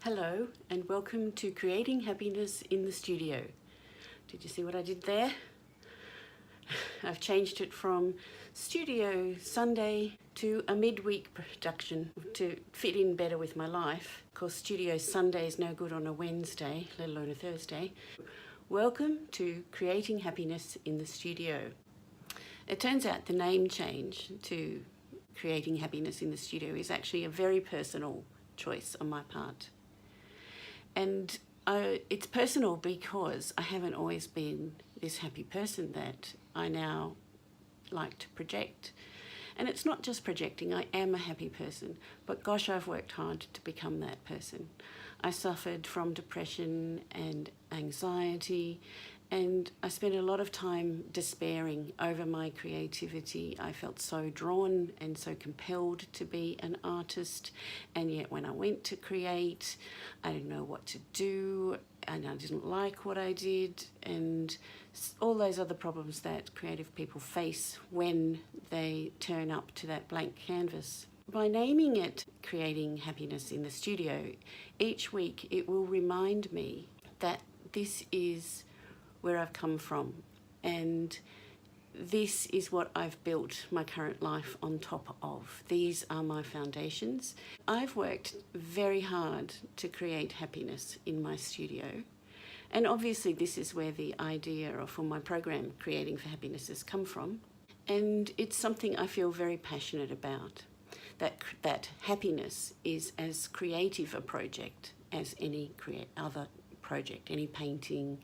Hello and welcome to Creating Happiness in the Studio. Did you see what I did there? I've changed it from Studio Sunday to a midweek production to fit in better with my life. Of course, Studio Sunday is no good on a Wednesday, let alone a Thursday. Welcome to Creating Happiness in the Studio. It turns out the name change to Creating Happiness in the Studio is actually a very personal choice on my part. And it's personal because I haven't always been this happy person that I now like to project. And it's not just projecting, I am a happy person, but gosh, I've worked hard to become that person. I suffered from depression and anxiety, and I spent a lot of time despairing over my creativity. I felt so drawn and so compelled to be an artist, and yet when I went to create, I didn't know what to do, and I didn't like what I did, and all those other problems that creative people face when they turn up to that blank canvas. By naming it Creating Happiness in the Studio, each week it will remind me that this is where I've come from, and this is what I've built my current life on top of. These are my foundations. I've worked very hard to create happiness in my studio, and obviously this is where the idea for my program Creating for Happiness has come from, and it's something I feel very passionate about. That happiness is as creative a project as any other project, any painting,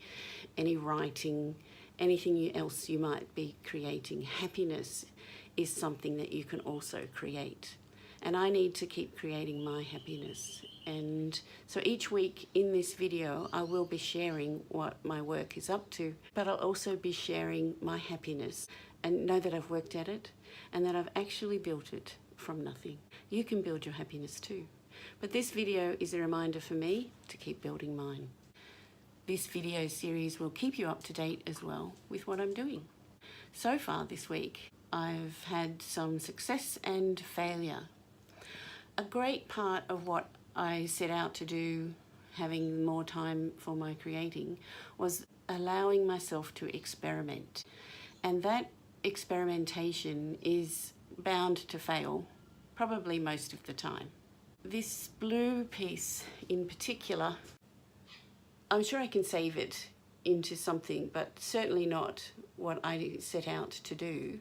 any writing, anything else you might be creating. Happiness is something that you can also create. And I need to keep creating my happiness. And so each week in this video, I will be sharing what my work is up to, but I'll also be sharing my happiness and know that I've worked at it and that I've actually built it from nothing. You can build your happiness too. But this video is a reminder for me to keep building mine. This video series will keep you up to date as well with what I'm doing. So far this week, I've had some success and failure. A great part of what I set out to do, having more time for my creating, was allowing myself to experiment. And that experimentation is bound to fail, probably most of the time. This blue piece in particular, I'm sure I can save it into something, but certainly not what I set out to do,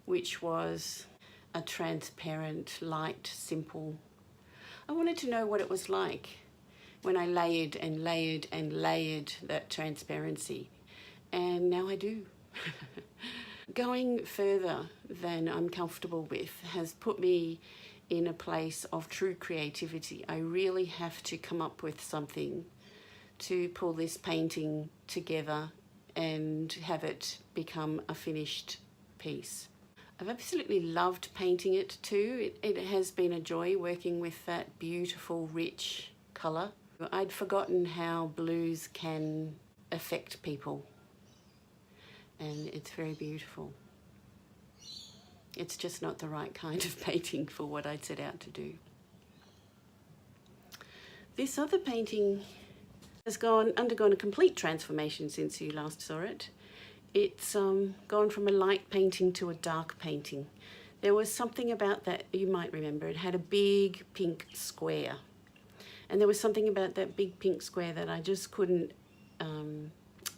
which was a transparent, light, simple. I wanted to know what it was like when I layered and layered and layered that transparency, and now I do. Going further than I'm comfortable with has put me in a place of true creativity. I really have to come up with something to pull this painting together and have it become a finished piece. I've absolutely loved painting it too. It has been a joy working with that beautiful, rich colour. I'd forgotten how blues can affect people, and it's very beautiful. It's just not the right kind of painting for what I'd set out to do. This other painting has undergone a complete transformation since you last saw it. It's gone from a light painting to a dark painting. There was something about that you might remember. It had a big pink square, and there was something about that big pink square that I just couldn't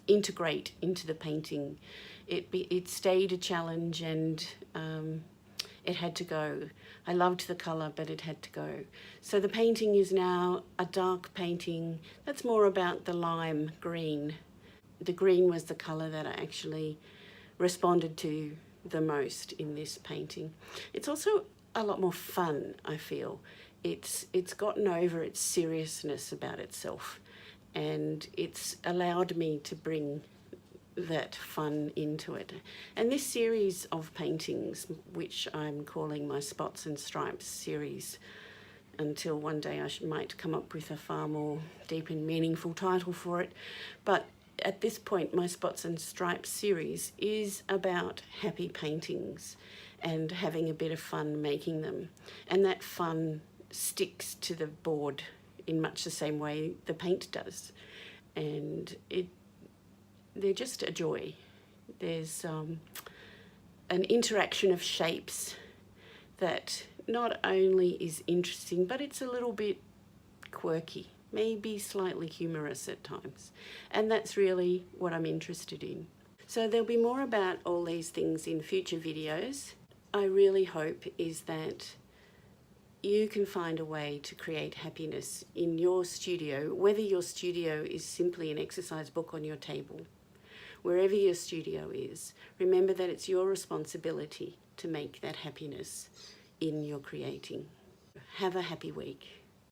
integrate into the painting. It stayed a challenge, and it had to go. I loved the colour, but it had to go. So the painting is now a dark painting that's more about the lime green. The green was the colour that I actually responded to the most in this painting. It's also a lot more fun, I feel. It's gotten over its seriousness about itself, and it's allowed me to bring that fun into it. And this series of paintings, which I'm calling my Spots and Stripes series, until one day I might come up with a far more deep and meaningful title for it, but at this point my Spots and Stripes series is about happy paintings and having a bit of fun making them, and that fun sticks to the board in much the same way the paint does. And they're just a joy. There's an interaction of shapes that not only is interesting, but it's a little bit quirky, maybe slightly humorous at times. And that's really what I'm interested in. So there'll be more about all these things in future videos. I really hope is that you can find a way to create happiness in your studio, whether your studio is simply an exercise book on your table. Wherever your studio is, remember that it's your responsibility to make that happiness in your creating. Have a happy week.